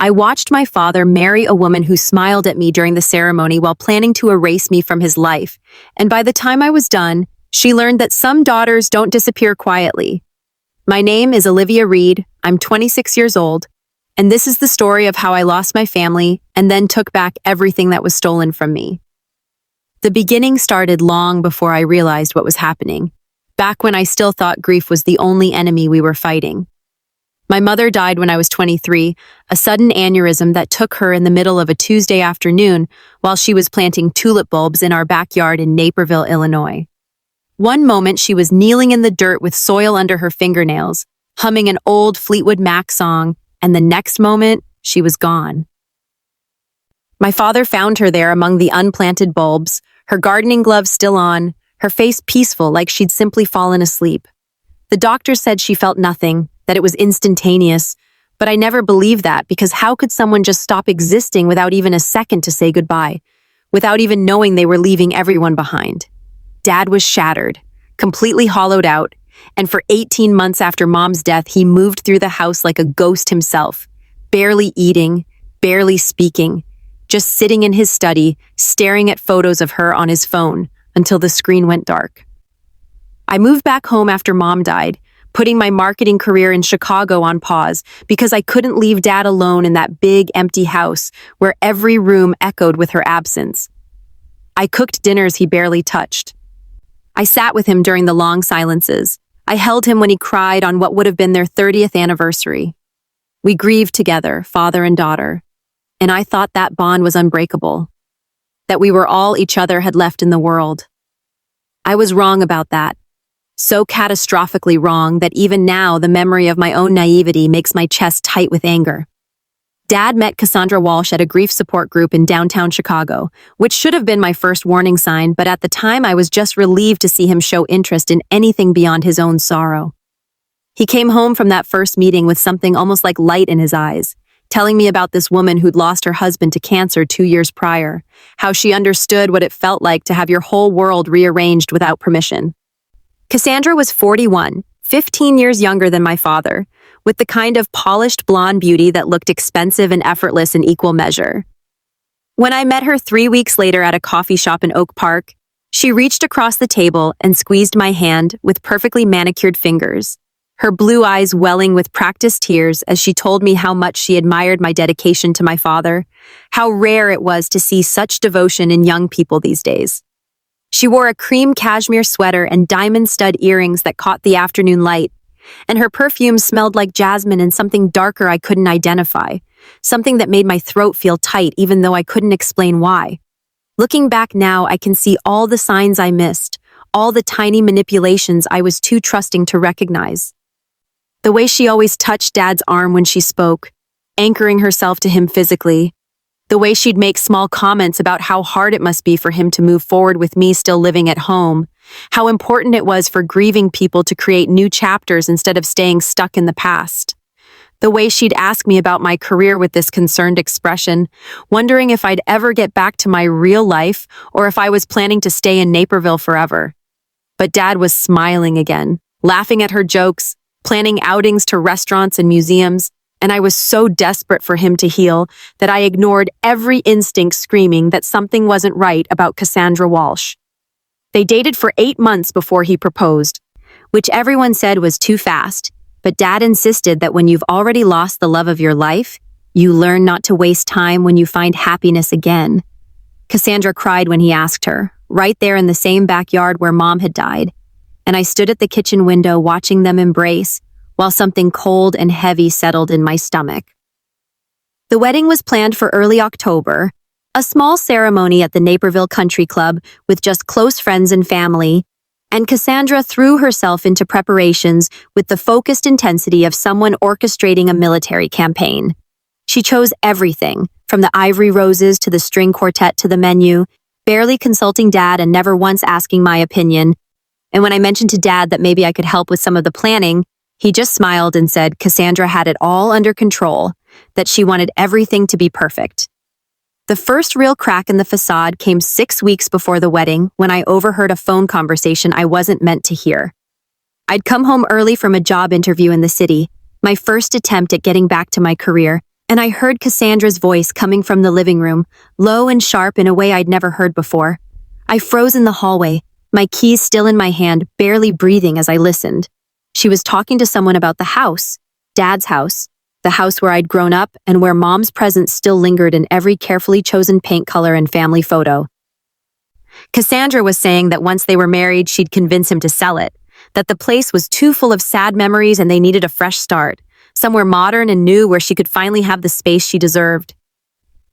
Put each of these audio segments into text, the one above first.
I watched my father marry a woman who smiled at me during the ceremony while planning to erase me from his life, and by the time I was done, she learned that some daughters don't disappear quietly. My name is Olivia Reed, I'm 26 years old, and this is the story of how I lost my family and then took back everything that was stolen from me. The beginning started long before I realized what was happening, back when I still thought grief was the only enemy we were fighting. My mother died when I was 23, a sudden aneurysm that took her in the middle of a Tuesday afternoon while she was planting tulip bulbs in our backyard in Naperville, Illinois. One moment she was kneeling in the dirt with soil under her fingernails, humming an old Fleetwood Mac song, and the next moment, she was gone. My father found her there among the unplanted bulbs, her gardening gloves still on, her face peaceful like she'd simply fallen asleep. The doctor said she felt nothing, that it was instantaneous, but I never believed that because how could someone just stop existing without even a second to say goodbye, without even knowing they were leaving everyone behind? Dad was shattered, completely hollowed out, and for 18 months after Mom's death, he moved through the house like a ghost himself, barely eating, barely speaking, just sitting in his study, staring at photos of her on his phone until the screen went dark. I moved back home after Mom died, putting my marketing career in Chicago on pause because I couldn't leave Dad alone in that big, empty house where every room echoed with her absence. I cooked dinners he barely touched. I sat with him during the long silences. I held him when he cried on what would have been their 30th anniversary. We grieved together, father and daughter, and I thought that bond was unbreakable, that we were all each other had left in the world. I was wrong about that. So catastrophically wrong that even now the memory of my own naivety makes my chest tight with anger. Dad met Cassandra Walsh at a grief support group in downtown Chicago, which should have been my first warning sign, but at the time I was just relieved to see him show interest in anything beyond his own sorrow. He came home from that first meeting with something almost like light in his eyes, telling me about this woman who'd lost her husband to cancer 2 years prior, how she understood what it felt like to have your whole world rearranged without permission. Cassandra was 41, 15 years younger than my father, with the kind of polished blonde beauty that looked expensive and effortless in equal measure. When I met her 3 weeks later at a coffee shop in Oak Park, she reached across the table and squeezed my hand with perfectly manicured fingers, her blue eyes welling with practiced tears as she told me how much she admired my dedication to my father, how rare it was to see such devotion in young people these days. She wore a cream cashmere sweater and diamond stud earrings that caught the afternoon light, and her perfume smelled like jasmine and something darker I couldn't identify, something that made my throat feel tight even though I couldn't explain why. Looking back now, I can see all the signs I missed, all the tiny manipulations I was too trusting to recognize. The way she always touched Dad's arm when she spoke, anchoring herself to him physically, the way she'd make small comments about how hard it must be for him to move forward with me still living at home, how important it was for grieving people to create new chapters instead of staying stuck in the past. The way she'd ask me about my career with this concerned expression, wondering if I'd ever get back to my real life or if I was planning to stay in Naperville forever. But Dad was smiling again, laughing at her jokes, planning outings to restaurants and museums, and I was so desperate for him to heal that I ignored every instinct screaming that something wasn't right about Cassandra Walsh. They dated for 8 months before he proposed, which everyone said was too fast, but Dad insisted that when you've already lost the love of your life, you learn not to waste time when you find happiness again. Cassandra cried when he asked her, right there in the same backyard where Mom had died, and I stood at the kitchen window watching them embrace, while something cold and heavy settled in my stomach. The wedding was planned for early October, a small ceremony at the Naperville Country Club with just close friends and family, and Cassandra threw herself into preparations with the focused intensity of someone orchestrating a military campaign. She chose everything, from the ivory roses to the string quartet to the menu, barely consulting Dad and never once asking my opinion. And when I mentioned to Dad that maybe I could help with some of the planning, he just smiled and said Cassandra had it all under control, that she wanted everything to be perfect. The first real crack in the facade came 6 weeks before the wedding when I overheard a phone conversation I wasn't meant to hear. I'd come home early from a job interview in the city, my first attempt at getting back to my career, And I heard Cassandra's voice coming from the living room, low and sharp in a way I'd never heard before. I froze in the hallway, my keys still in my hand, barely breathing as I listened. She was talking to someone about the house, Dad's house, the house where I'd grown up and where Mom's presence still lingered in every carefully chosen paint color and family photo. Cassandra was saying that once they were married, she'd convince him to sell it, that the place was too full of sad memories and they needed a fresh start, somewhere modern and new where she could finally have the space she deserved.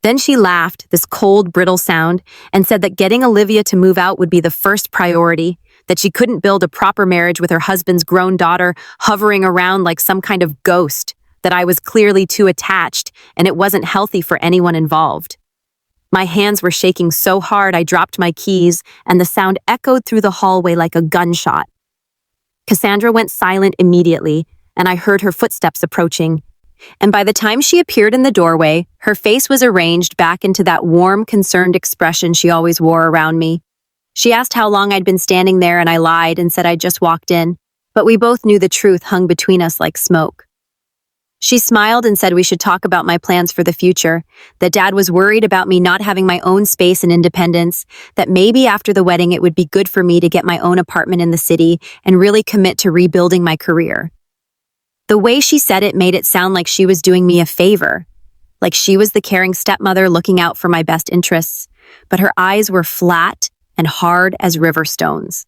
Then she laughed, this cold, brittle sound, and said that getting Olivia to move out would be the first priority, that she couldn't build a proper marriage with her husband's grown daughter hovering around like some kind of ghost, that I was clearly too attached and it wasn't healthy for anyone involved. My hands were shaking so hard I dropped my keys and the sound echoed through the hallway like a gunshot. Cassandra went silent immediately, and I heard her footsteps approaching. And by the time she appeared in the doorway, her face was arranged back into that warm, concerned expression she always wore around me. She asked how long I'd been standing there, and I lied and said I'd just walked in, but we both knew the truth hung between us like smoke. She smiled and said we should talk about my plans for the future, that Dad was worried about me not having my own space and independence, that maybe after the wedding it would be good for me to get my own apartment in the city and really commit to rebuilding my career. The way she said it made it sound like she was doing me a favor, like she was the caring stepmother looking out for my best interests, but her eyes were flat and hard as river stones.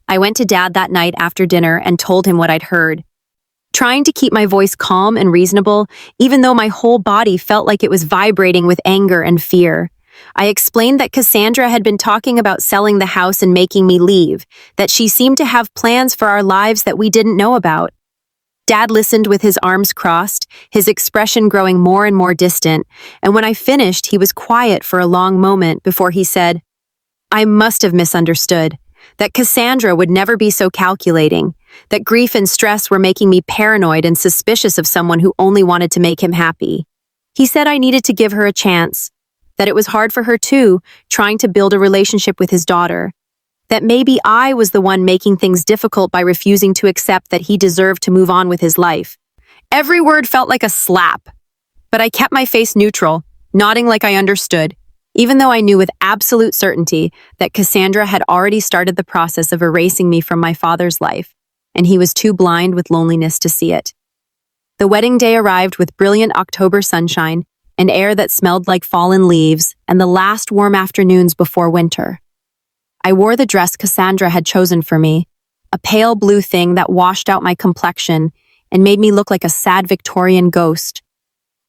I went to Dad that night after dinner and told him what I'd heard, trying to keep my voice calm and reasonable, even though my whole body felt like it was vibrating with anger and fear. I explained that Cassandra had been talking about selling the house and making me leave, that she seemed to have plans for our lives that we didn't know about. Dad listened with his arms crossed, his expression growing more and more distant, and when I finished, he was quiet for a long moment before he said, "I must have misunderstood, that Cassandra would never be so calculating, that grief and stress were making me paranoid and suspicious of someone who only wanted to make him happy. He said I needed to give her a chance, that it was hard for her too, trying to build a relationship with his daughter, that maybe I was the one making things difficult by refusing to accept that he deserved to move on with his life." Every word felt like a slap, but I kept my face neutral, nodding like I understood, even though I knew with absolute certainty that Cassandra had already started the process of erasing me from my father's life, and he was too blind with loneliness to see it. The wedding day arrived with brilliant October sunshine, an air that smelled like fallen leaves, and the last warm afternoons before winter. I wore the dress Cassandra had chosen for me, a pale blue thing that washed out my complexion and made me look like a sad Victorian ghost.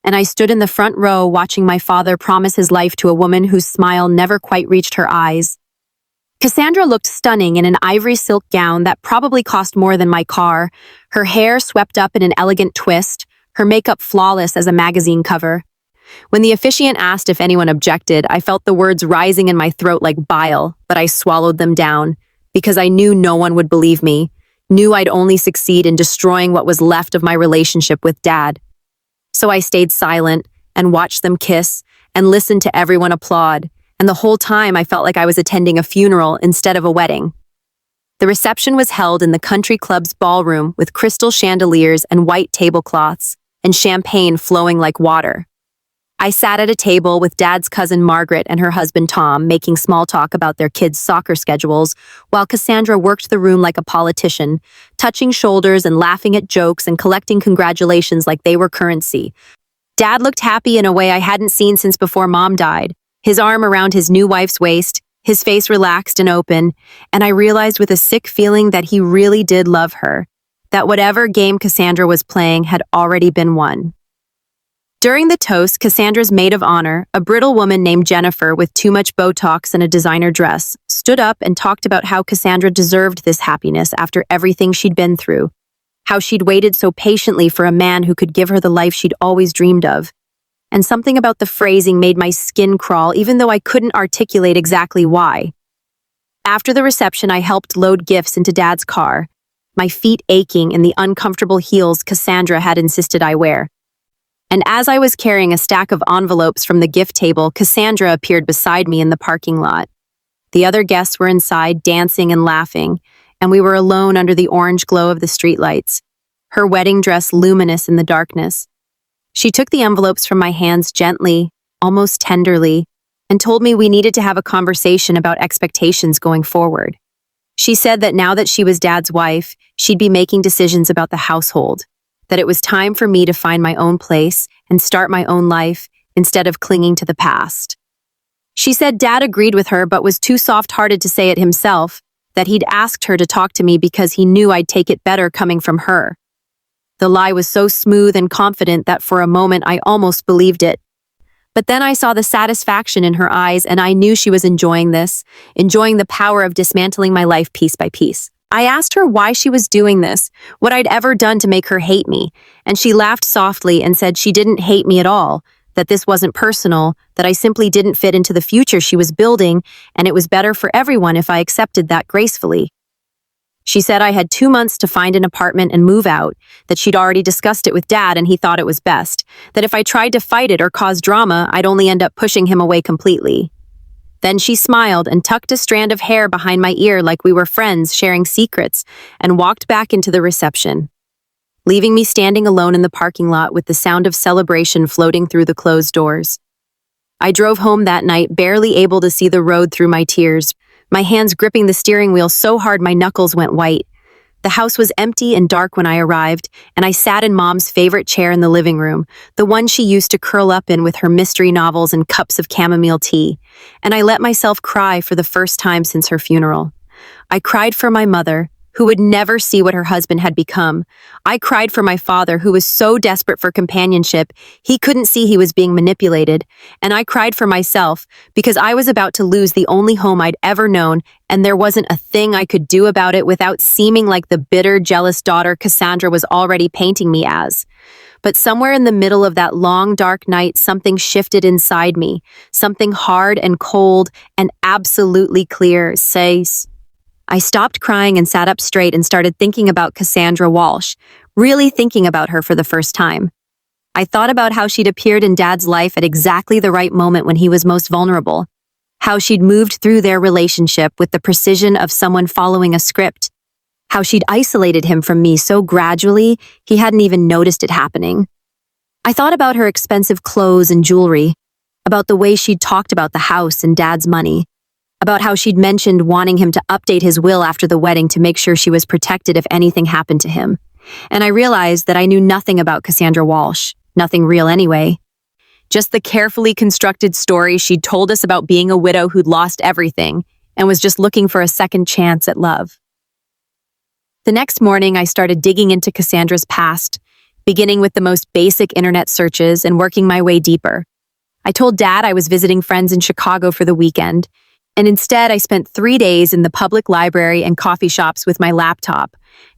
And I stood in the front row watching my father promise his life to a woman whose smile never quite reached her eyes. Cassandra looked stunning in an ivory silk gown that probably cost more than my car, her hair swept up in an elegant twist, her makeup flawless as a magazine cover. When the officiant asked if anyone objected, I felt the words rising in my throat like bile, but I swallowed them down, because I knew no one would believe me, knew I'd only succeed in destroying what was left of my relationship with Dad. So I stayed silent and watched them kiss and listened to everyone applaud, and the whole time I felt like I was attending a funeral instead of a wedding. The reception was held in the country club's ballroom with crystal chandeliers and white tablecloths, and champagne flowing like water. I sat at a table with Dad's cousin Margaret and her husband Tom, making small talk about their kids' soccer schedules, while Cassandra worked the room like a politician, touching shoulders and laughing at jokes and collecting congratulations like they were currency. Dad looked happy in a way I hadn't seen since before Mom died, his arm around his new wife's waist, his face relaxed and open, and I realized with a sick feeling that he really did love her, that whatever game Cassandra was playing had already been won. During the toast, Cassandra's maid of honor, a brittle woman named Jennifer with too much Botox and a designer dress, stood up and talked about how Cassandra deserved this happiness after everything she'd been through, how she'd waited so patiently for a man who could give her the life she'd always dreamed of. And something about the phrasing made my skin crawl, even though I couldn't articulate exactly why. After the reception, I helped load gifts into Dad's car, my feet aching in the uncomfortable heels Cassandra had insisted I wear. And as I was carrying a stack of envelopes from the gift table, Cassandra appeared beside me in the parking lot. The other guests were inside, dancing and laughing, and we were alone under the orange glow of the streetlights, her wedding dress luminous in the darkness. She took the envelopes from my hands gently, almost tenderly, and told me we needed to have a conversation about expectations going forward. She said that now that she was Dad's wife, she'd be making decisions about the household, that it was time for me to find my own place and start my own life instead of clinging to the past. She said Dad agreed with her but was too soft-hearted to say it himself, that he'd asked her to talk to me because he knew I'd take it better coming from her. The lie was so smooth and confident that for a moment I almost believed it. But then I saw the satisfaction in her eyes and I knew she was enjoying this, enjoying the power of dismantling my life piece by piece. I asked her why she was doing this, what I'd ever done to make her hate me, and she laughed softly and said she didn't hate me at all, that this wasn't personal, that I simply didn't fit into the future she was building, and it was better for everyone if I accepted that gracefully. She said I had 2 months to find an apartment and move out, that she'd already discussed it with Dad and he thought it was best, that if I tried to fight it or cause drama, I'd only end up pushing him away completely. Then she smiled and tucked a strand of hair behind my ear like we were friends sharing secrets and walked back into the reception, leaving me standing alone in the parking lot with the sound of celebration floating through the closed doors. I drove home that night, barely able to see the road through my tears, my hands gripping the steering wheel so hard my knuckles went white. The house was empty and dark when I arrived, and I sat in Mom's favorite chair in the living room, the one she used to curl up in with her mystery novels and cups of chamomile tea, and I let myself cry for the first time since her funeral. I cried for my mother, who would never see what her husband had become. I cried for my father, who was so desperate for companionship, he couldn't see he was being manipulated. And I cried for myself, because I was about to lose the only home I'd ever known, and there wasn't a thing I could do about it without seeming like the bitter, jealous daughter Cassandra was already painting me as. But somewhere in the middle of that long, dark night, something shifted inside me, something hard and cold and absolutely clear. I stopped crying and sat up straight and started thinking about Cassandra Walsh, really thinking about her for the first time. I thought about how she'd appeared in Dad's life at exactly the right moment when he was most vulnerable, how she'd moved through their relationship with the precision of someone following a script, how she'd isolated him from me so gradually he hadn't even noticed it happening. I thought about her expensive clothes and jewelry, about the way she'd talked about the house and Dad's money, about how she'd mentioned wanting him to update his will after the wedding to make sure she was protected if anything happened to him. And I realized that I knew nothing about Cassandra Walsh, nothing real anyway. Just the carefully constructed story she'd told us about being a widow who'd lost everything and was just looking for a second chance at love. The next morning, I started digging into Cassandra's past, beginning with the most basic internet searches and working my way deeper. I told Dad I was visiting friends in Chicago for the weekend, and instead I spent 3 days in the public library and coffee shops with my laptop,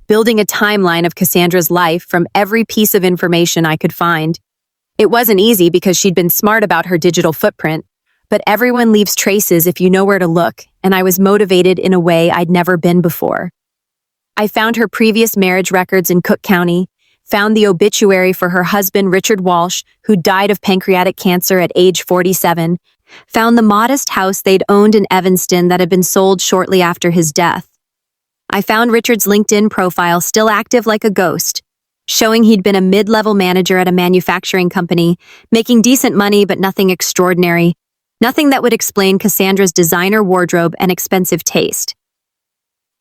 building a timeline of Cassandra's life from every piece of information I could find. It wasn't easy because she'd been smart about her digital footprint, but everyone leaves traces if you know where to look, and I was motivated in a way I'd never been before. I found her previous marriage records in Cook County, found the obituary for her husband Richard Walsh, who died of pancreatic cancer at age 47, found the modest house they'd owned in Evanston that had been sold shortly after his death. I found Richard's LinkedIn profile still active like a ghost, showing he'd been a mid-level manager at a manufacturing company, making decent money but nothing extraordinary, nothing that would explain Cassandra's designer wardrobe and expensive taste.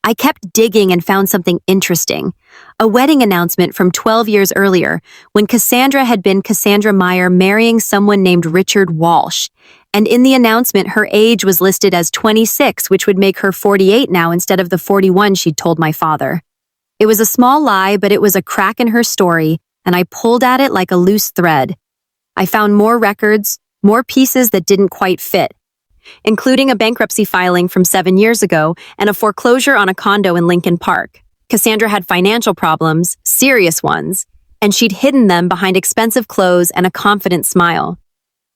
I kept digging and found something interesting, a wedding announcement from 12 years earlier when Cassandra had been Cassandra Meyer marrying someone named Richard Walsh, and in the announcement her age was listed as 26, which would make her 48 now instead of the 41 she'd told my father. It was a small lie, but it was a crack in her story, and I pulled at it like a loose thread. I found more records, more pieces that didn't quite fit, including a bankruptcy filing from 7 years ago and a foreclosure on a condo in Lincoln Park. Cassandra had financial problems, serious ones, and she'd hidden them behind expensive clothes and a confident smile.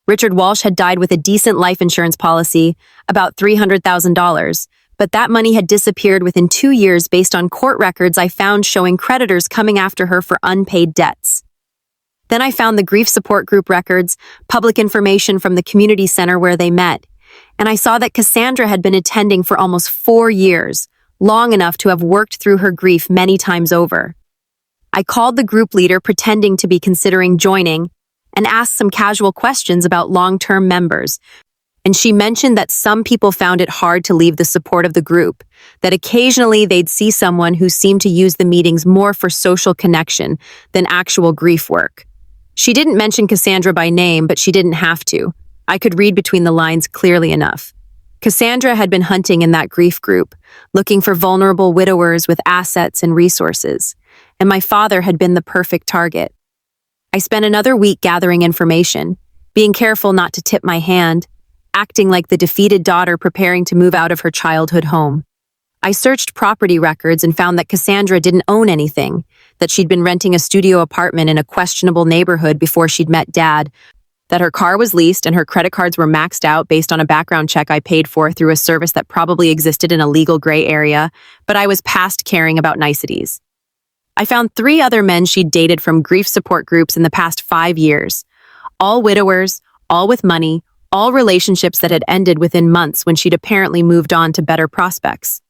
Richard Walsh had died with a decent life insurance policy, about $300,000, but that money had disappeared within 2 years based on court records I found showing creditors coming after her for unpaid debts. Then I found the grief support group records, public information from the community center where they met, and I saw that Cassandra had been attending for almost 4 years, long enough to have worked through her grief many times over. I called the group leader pretending to be considering joining, and asked some casual questions about long-term members. And she mentioned that some people found it hard to leave the support of the group, that occasionally they'd see someone who seemed to use the meetings more for social connection than actual grief work. She didn't mention Cassandra by name, but she didn't have to. I could read between the lines clearly enough. Cassandra had been hunting in that grief group, looking for vulnerable widowers with assets and resources, and my father had been the perfect target. I spent another week gathering information, being careful not to tip my hand, acting like the defeated daughter preparing to move out of her childhood home. I searched property records and found that Cassandra didn't own anything, that she'd been renting a studio apartment in a questionable neighborhood before she'd met Dad, that her car was leased and her credit cards were maxed out based on a background check I paid for through a service that probably existed in a legal gray area, but I was past caring about niceties. I found 3 other men she'd dated from grief support groups in the past 5 years, all widowers, all with money, all relationships that had ended within months when she'd apparently moved on to better prospects.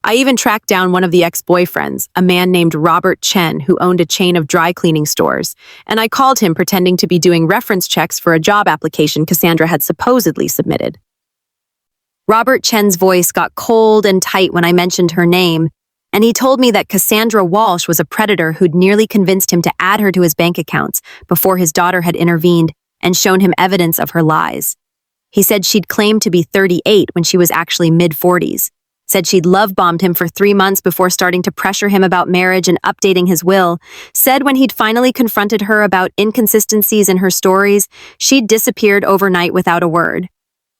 I even tracked down one of the ex-boyfriends, a man named Robert Chen, who owned a chain of dry cleaning stores, and I called him pretending to be doing reference checks for a job application Cassandra had supposedly submitted. Robert Chen's voice got cold and tight when I mentioned her name, and he told me that Cassandra Walsh was a predator who'd nearly convinced him to add her to his bank accounts before his daughter had intervened and shown him evidence of her lies. He said she'd claimed to be 38 when she was actually mid-40s. Said she'd love-bombed him for 3 months before starting to pressure him about marriage and updating his will. Said when he'd finally confronted her about inconsistencies in her stories, she'd disappeared overnight without a word.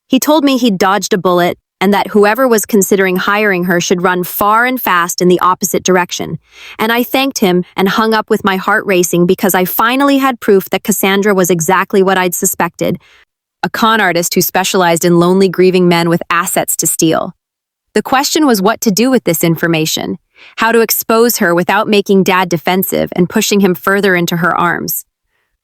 He told me he'd dodged a bullet and that whoever was considering hiring her should run far and fast in the opposite direction. And I thanked him and hung up with my heart racing because I finally had proof that Cassandra was exactly what I'd suspected, a con artist who specialized in lonely grieving men with assets to steal. The question was what to do with this information, how to expose her without making Dad defensive and pushing him further into her arms.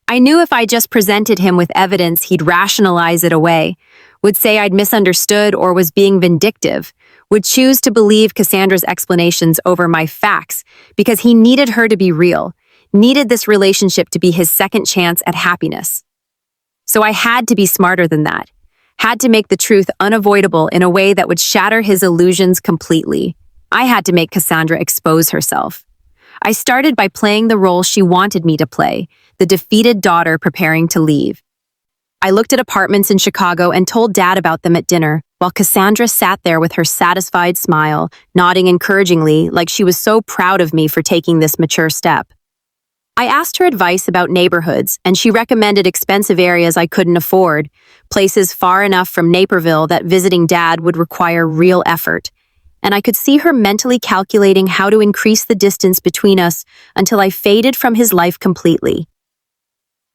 I knew if I just presented him with evidence, he'd rationalize it away, would say I'd misunderstood or was being vindictive, would choose to believe Cassandra's explanations over my facts because he needed her to be real, needed this relationship to be his second chance at happiness. So I had to be smarter than that. Had to make the truth unavoidable in a way that would shatter his illusions completely. I had to make Cassandra expose herself. I started by playing the role she wanted me to play, the defeated daughter preparing to leave. I looked at apartments in Chicago and told Dad about them at dinner, while Cassandra sat there with her satisfied smile, nodding encouragingly like she was so proud of me for taking this mature step. I asked her advice about neighborhoods, and she recommended expensive areas I couldn't afford, places far enough from Naperville that visiting Dad would require real effort. And I could see her mentally calculating how to increase the distance between us until I faded from his life completely.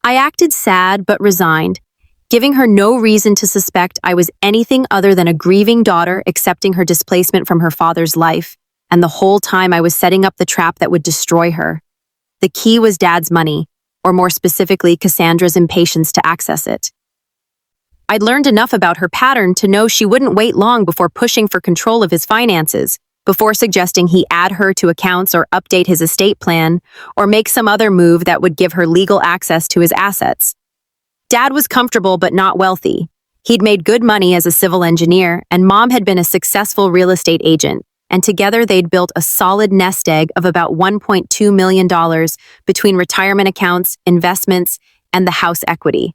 I acted sad but resigned, giving her no reason to suspect I was anything other than a grieving daughter accepting her displacement from her father's life, and the whole time I was setting up the trap that would destroy her. The key was Dad's money, or more specifically, Cassandra's impatience to access it. I'd learned enough about her pattern to know she wouldn't wait long before pushing for control of his finances, before suggesting he add her to accounts or update his estate plan, or make some other move that would give her legal access to his assets. Dad was comfortable but not wealthy. He'd made good money as a civil engineer, and Mom had been a successful real estate agent, and together they'd built a solid nest egg of about $1.2 million between retirement accounts, investments, and the house equity.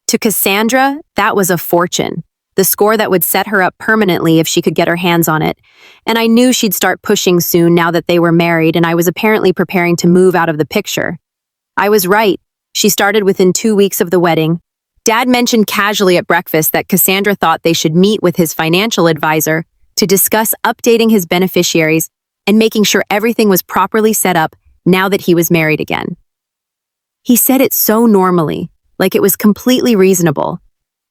To Cassandra, that was a fortune, the score that would set her up permanently if she could get her hands on it, and I knew she'd start pushing soon now that they were married and I was apparently preparing to move out of the picture. I was right. She started within 2 weeks of the wedding. Dad mentioned casually at breakfast that Cassandra thought they should meet with his financial advisor to discuss updating his beneficiaries and making sure everything was properly set up now that he was married again. He said it so normally, like it was completely reasonable,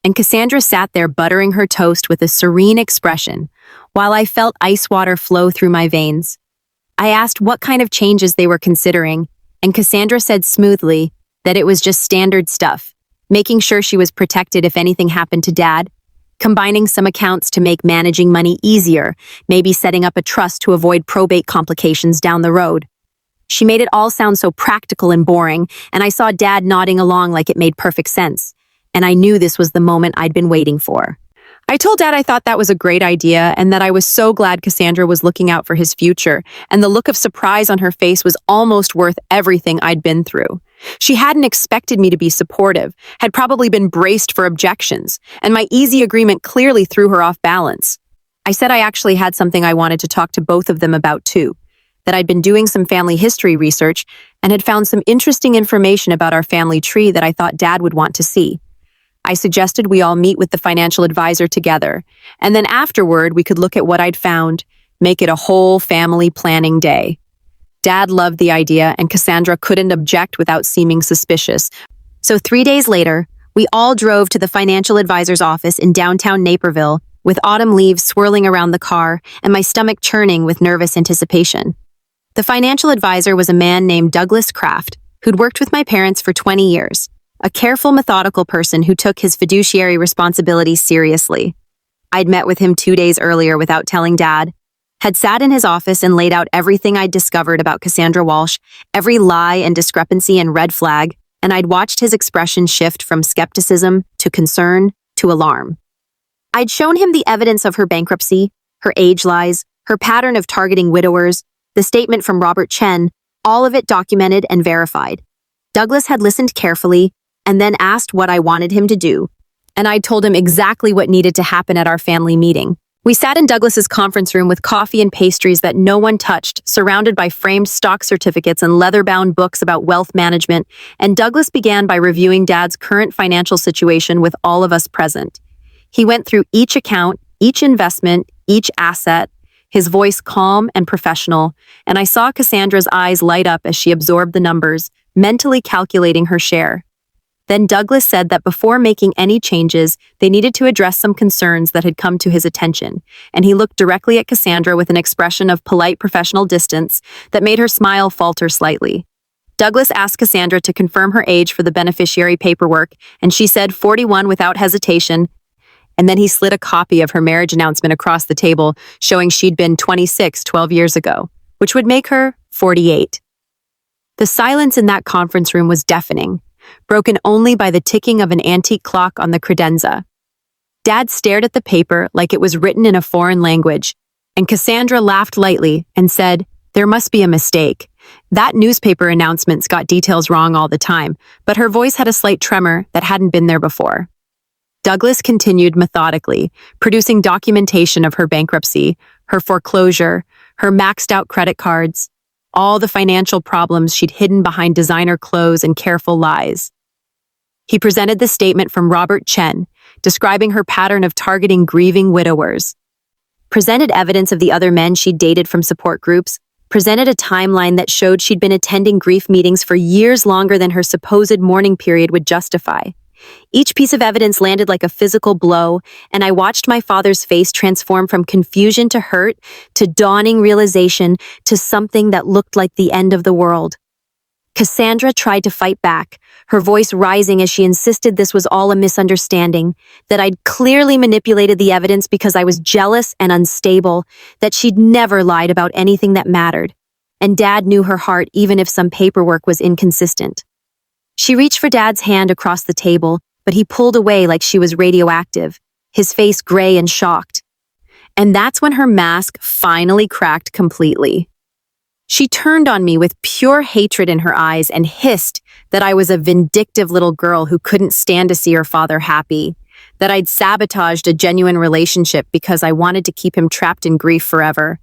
and Cassandra sat there buttering her toast with a serene expression, while I felt ice water flow through my veins. I asked what kind of changes they were considering, and Cassandra said smoothly that it was just standard stuff, making sure she was protected if anything happened to Dad, combining some accounts to make managing money easier, maybe setting up a trust to avoid probate complications down the road. She made it all sound so practical and boring, and I saw Dad nodding along like it made perfect sense. And I knew this was the moment I'd been waiting for. I told Dad I thought that was a great idea and that I was so glad Cassandra was looking out for his future, and the look of surprise on her face was almost worth everything I'd been through. She hadn't expected me to be supportive, had probably been braced for objections, and my easy agreement clearly threw her off balance. I said I actually had something I wanted to talk to both of them about too, that I'd been doing some family history research and had found some interesting information about our family tree that I thought Dad would want to see. I suggested we all meet with the financial advisor together, and then afterward we could look at what I'd found, make it a whole family planning day. Dad loved the idea, and Cassandra couldn't object without seeming suspicious. So 3 days later, we all drove to the financial advisor's office in downtown Naperville, with autumn leaves swirling around the car and my stomach churning with nervous anticipation. The financial advisor was a man named Douglas Kraft, who'd worked with my parents for 20 years. A careful, methodical person who took his fiduciary responsibilities seriously. I'd met with him 2 days earlier without telling Dad, had sat in his office and laid out everything I'd discovered about Cassandra Walsh, every lie and discrepancy and red flag, and I'd watched his expression shift from skepticism to concern to alarm. I'd shown him the evidence of her bankruptcy, her age lies, her pattern of targeting widowers, the statement from Robert Chen, all of it documented and verified. Douglas had listened carefully, and then asked what I wanted him to do, and I told him exactly what needed to happen at our family meeting. We sat in Douglas's conference room with coffee and pastries that no one touched, surrounded by framed stock certificates and leather-bound books about wealth management, and Douglas began by reviewing Dad's current financial situation with all of us present. He went through each account, each investment, each asset, his voice calm and professional, and I saw Cassandra's eyes light up as she absorbed the numbers, mentally calculating her share. Then Douglas said that before making any changes, they needed to address some concerns that had come to his attention, and he looked directly at Cassandra with an expression of polite professional distance that made her smile falter slightly. Douglas asked Cassandra to confirm her age for the beneficiary paperwork, and she said 41 without hesitation, and then he slid a copy of her marriage announcement across the table, showing she'd been 26 12 years ago, which would make her 48. The silence in that conference room was deafening, broken only by the ticking of an antique clock on the credenza. Dad stared at the paper like it was written in a foreign language, and Cassandra laughed lightly and said, "There must be a mistake. That newspaper announcement's got details wrong all the time," but her voice had a slight tremor that hadn't been there before. Douglas continued methodically, producing documentation of her bankruptcy, her foreclosure, her maxed-out credit cards, all the financial problems she'd hidden behind designer clothes and careful lies. He presented the statement from Robert Chen, describing her pattern of targeting grieving widowers, presented evidence of the other men she'd dated from support groups, presented a timeline that showed she'd been attending grief meetings for years longer than her supposed mourning period would justify. Each piece of evidence landed like a physical blow, and I watched my father's face transform from confusion to hurt, to dawning realization, to something that looked like the end of the world. Cassandra tried to fight back, her voice rising as she insisted this was all a misunderstanding, that I'd clearly manipulated the evidence because I was jealous and unstable, that she'd never lied about anything that mattered, and Dad knew her heart even if some paperwork was inconsistent. She reached for Dad's hand across the table, but he pulled away like she was radioactive, his face gray and shocked. And that's when her mask finally cracked completely. She turned on me with pure hatred in her eyes and hissed that I was a vindictive little girl who couldn't stand to see her father happy, that I'd sabotaged a genuine relationship because I wanted to keep him trapped in grief forever,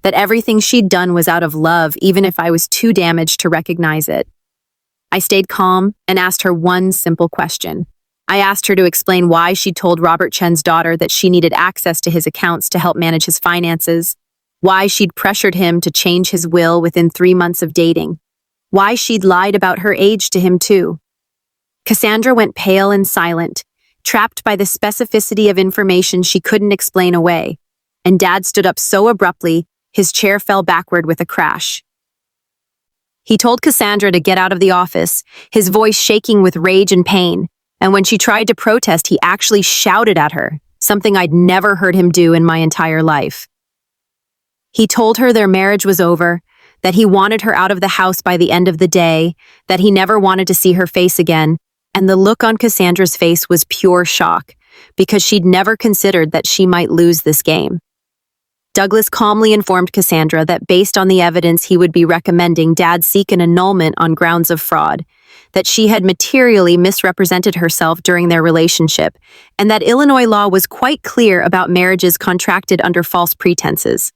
that everything she'd done was out of love even if I was too damaged to recognize it. I stayed calm and asked her one simple question. I asked her to explain why she'd told Robert Chen's daughter that she needed access to his accounts to help manage his finances, why she'd pressured him to change his will within 3 months of dating, why she'd lied about her age to him too. Cassandra went pale and silent, trapped by the specificity of information she couldn't explain away, and Dad stood up so abruptly, his chair fell backward with a crash. He told Cassandra to get out of the office, his voice shaking with rage and pain, and when she tried to protest, he actually shouted at her, something I'd never heard him do in my entire life. He told her their marriage was over, that he wanted her out of the house by the end of the day, that he never wanted to see her face again, and the look on Cassandra's face was pure shock, because she'd never considered that she might lose this game. Douglas calmly informed Cassandra that based on the evidence he would be recommending Dad seek an annulment on grounds of fraud, that she had materially misrepresented herself during their relationship, and that Illinois law was quite clear about marriages contracted under false pretenses.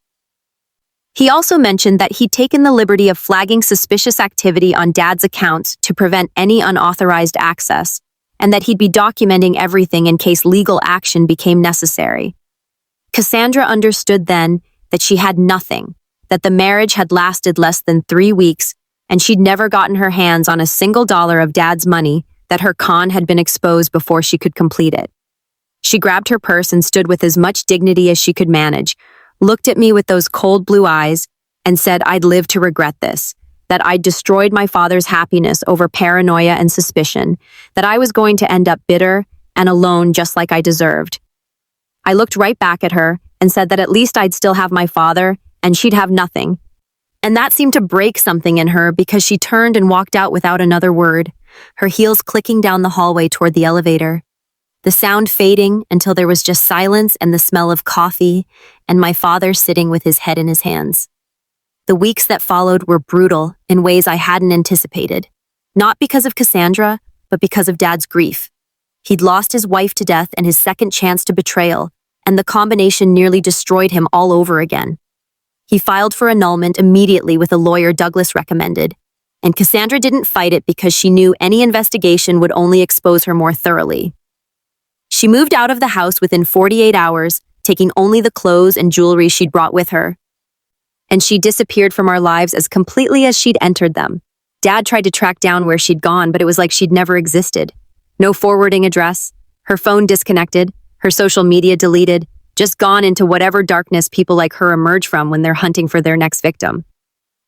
He also mentioned that he'd taken the liberty of flagging suspicious activity on Dad's accounts to prevent any unauthorized access, and that he'd be documenting everything in case legal action became necessary. Cassandra understood then that she had nothing, that the marriage had lasted less than 3 weeks, and she'd never gotten her hands on a single dollar of Dad's money, that her con had been exposed before she could complete it. She grabbed her purse and stood with as much dignity as she could manage, looked at me with those cold blue eyes, and said I'd live to regret this, that I'd destroyed my father's happiness over paranoia and suspicion, that I was going to end up bitter and alone just like I deserved. I looked right back at her and said that at least I'd still have my father and she'd have nothing. And that seemed to break something in her because she turned and walked out without another word, her heels clicking down the hallway toward the elevator. The sound fading until there was just silence and the smell of coffee and my father sitting with his head in his hands. The weeks that followed were brutal in ways I hadn't anticipated, not because of Cassandra, but because of Dad's grief. He'd lost his wife to death and his second chance to betrayal, and the combination nearly destroyed him all over again. He filed for annulment immediately with a lawyer Douglas recommended, and Cassandra didn't fight it because she knew any investigation would only expose her more thoroughly. She moved out of the house within 48 hours, taking only the clothes and jewelry she'd brought with her. And she disappeared from our lives as completely as she'd entered them. Dad tried to track down where she'd gone, but it was like she'd never existed. No forwarding address, her phone disconnected, her social media deleted, just gone into whatever darkness people like her emerge from when they're hunting for their next victim.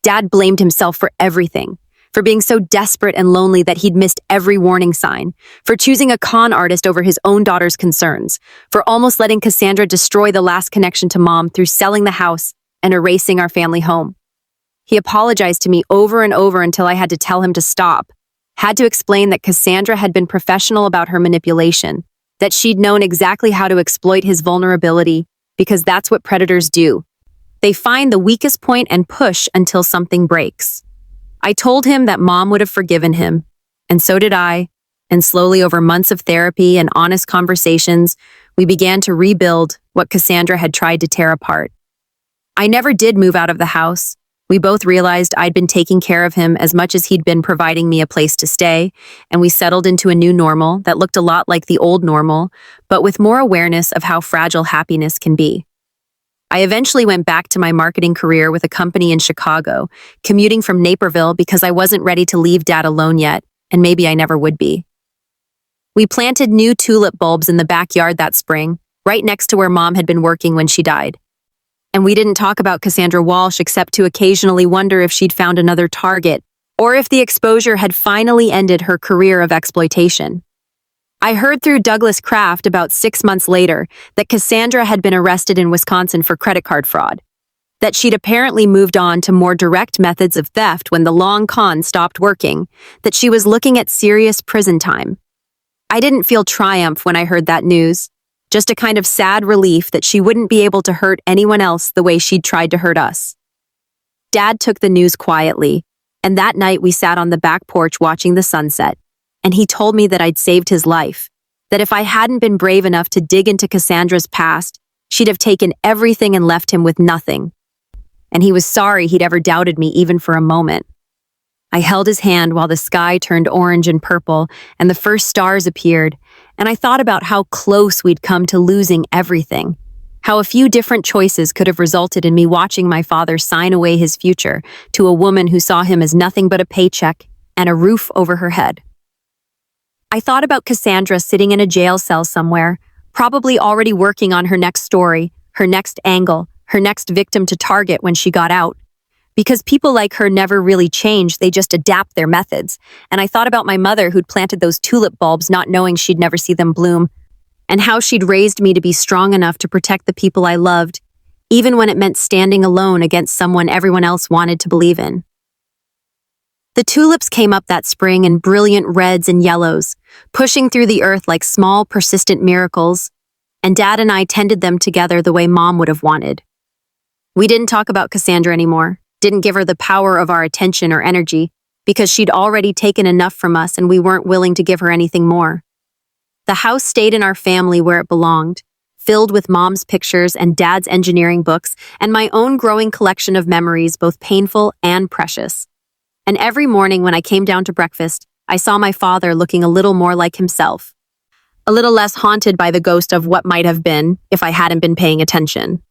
Dad blamed himself for everything, for being so desperate and lonely that he'd missed every warning sign, for choosing a con artist over his own daughter's concerns, for almost letting Cassandra destroy the last connection to Mom through selling the house and erasing our family home. He apologized to me over and over until I had to tell him to stop, had to explain that Cassandra had been professional about her manipulation, that she'd known exactly how to exploit his vulnerability, because that's what predators do. They find the weakest point and push until something breaks. I told him that Mom would have forgiven him, and so did I, and slowly over months of therapy and honest conversations, we began to rebuild what Cassandra had tried to tear apart. I never did move out of the house. We both realized I'd been taking care of him as much as he'd been providing me a place to stay, and we settled into a new normal that looked a lot like the old normal, but with more awareness of how fragile happiness can be. I eventually went back to my marketing career with a company in Chicago, commuting from Naperville because I wasn't ready to leave Dad alone yet, and maybe I never would be. We planted new tulip bulbs in the backyard that spring, right next to where Mom had been working when she died. And we didn't talk about Cassandra Walsh except to occasionally wonder if she'd found another target, or if the exposure had finally ended her career of exploitation. I heard through Douglas Kraft about 6 months later that Cassandra had been arrested in Wisconsin for credit card fraud, that she'd apparently moved on to more direct methods of theft when the long con stopped working, that she was looking at serious prison time. I didn't feel triumph when I heard that news, just a kind of sad relief that she wouldn't be able to hurt anyone else the way she'd tried to hurt us. Dad took the news quietly, and that night we sat on the back porch watching the sunset, and he told me that I'd saved his life, that if I hadn't been brave enough to dig into Cassandra's past, she'd have taken everything and left him with nothing. And he was sorry he'd ever doubted me even for a moment. I held his hand while the sky turned orange and purple and the first stars appeared, and I thought about how close we'd come to losing everything, how a few different choices could have resulted in me watching my father sign away his future to a woman who saw him as nothing but a paycheck and a roof over her head. I thought about Cassandra sitting in a jail cell somewhere, probably already working on her next story, her next angle, her next victim to target when she got out. Because people like her never really change, they just adapt their methods. And I thought about my mother who'd planted those tulip bulbs not knowing she'd never see them bloom, and how she'd raised me to be strong enough to protect the people I loved, even when it meant standing alone against someone everyone else wanted to believe in. The tulips came up that spring in brilliant reds and yellows, pushing through the earth like small, persistent miracles, and Dad and I tended them together the way Mom would have wanted. We didn't talk about Cassandra anymore, didn't give her the power of our attention or energy, because she'd already taken enough from us and we weren't willing to give her anything more. The house stayed in our family where it belonged, filled with Mom's pictures and Dad's engineering books and my own growing collection of memories, both painful and precious. And every morning when I came down to breakfast, I saw my father looking a little more like himself, a little less haunted by the ghost of what might have been if I hadn't been paying attention.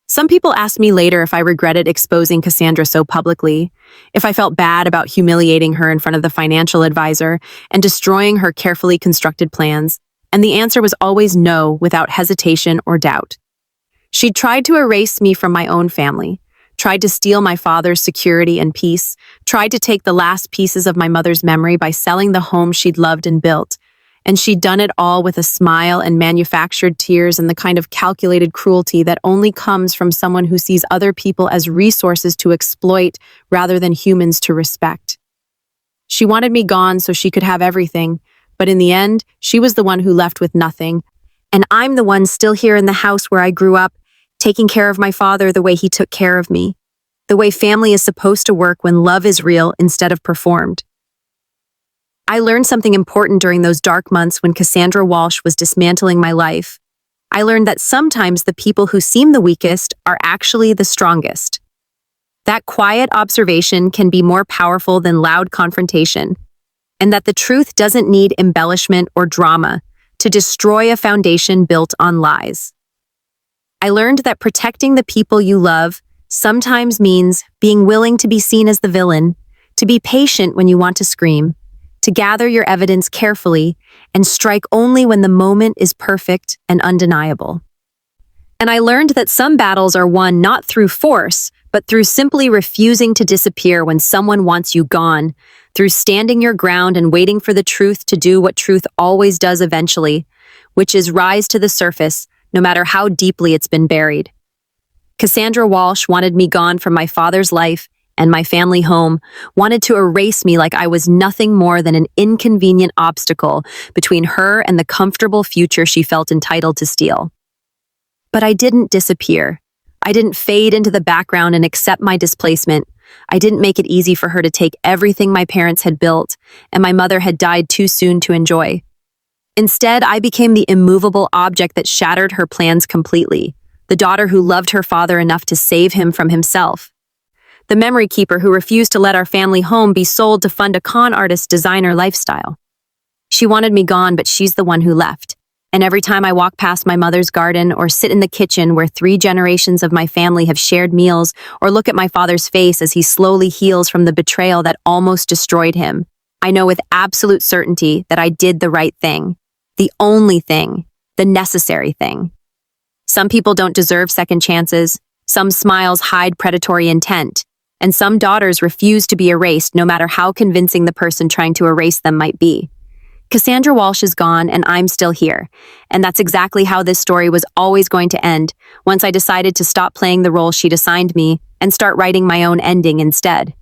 Some people asked me later if I regretted exposing Cassandra so publicly, if I felt bad about humiliating her in front of the financial advisor and destroying her carefully constructed plans, and the answer was always no, without hesitation or doubt. She'd tried to erase me from my own family, tried to steal my father's security and peace, tried to take the last pieces of my mother's memory by selling the home she'd loved and built. And she'd done it all with a smile and manufactured tears and the kind of calculated cruelty that only comes from someone who sees other people as resources to exploit rather than humans to respect. She wanted me gone so she could have everything, but in the end, she was the one who left with nothing. And I'm the one still here in the house where I grew up, taking care of my father the way he took care of me, the way family is supposed to work when love is real instead of performed. I learned something important during those dark months when Cassandra Walsh was dismantling my life. I learned that sometimes the people who seem the weakest are actually the strongest. That quiet observation can be more powerful than loud confrontation, and that the truth doesn't need embellishment or drama to destroy a foundation built on lies. I learned that protecting the people you love sometimes means being willing to be seen as the villain, to be patient when you want to scream, to gather your evidence carefully and strike only when the moment is perfect and undeniable. And I learned that some battles are won not through force, but through simply refusing to disappear when someone wants you gone, through standing your ground and waiting for the truth to do what truth always does eventually, which is rise to the surface, no matter how deeply it's been buried. Cassandra Walsh wanted me gone from my father's life and my family home, wanted to erase me like I was nothing more than an inconvenient obstacle between her and the comfortable future she felt entitled to steal. But I didn't disappear. I didn't fade into the background and accept my displacement. I didn't make it easy for her to take everything my parents had built and my mother had died too soon to enjoy. Instead, I became the immovable object that shattered her plans completely, the daughter who loved her father enough to save him from himself, the memory keeper who refused to let our family home be sold to fund a con artist's designer lifestyle. She wanted me gone, but she's the one who left. And every time I walk past my mother's garden or sit in the kitchen where 3 generations of my family have shared meals or look at my father's face as he slowly heals from the betrayal that almost destroyed him, I know with absolute certainty that I did the right thing, the only thing, the necessary thing. Some people don't deserve second chances, some smiles hide predatory intent, and some daughters refuse to be erased no matter how convincing the person trying to erase them might be. Cassandra Walsh is gone and I'm still here, and that's exactly how this story was always going to end once I decided to stop playing the role she'd assigned me and start writing my own ending instead.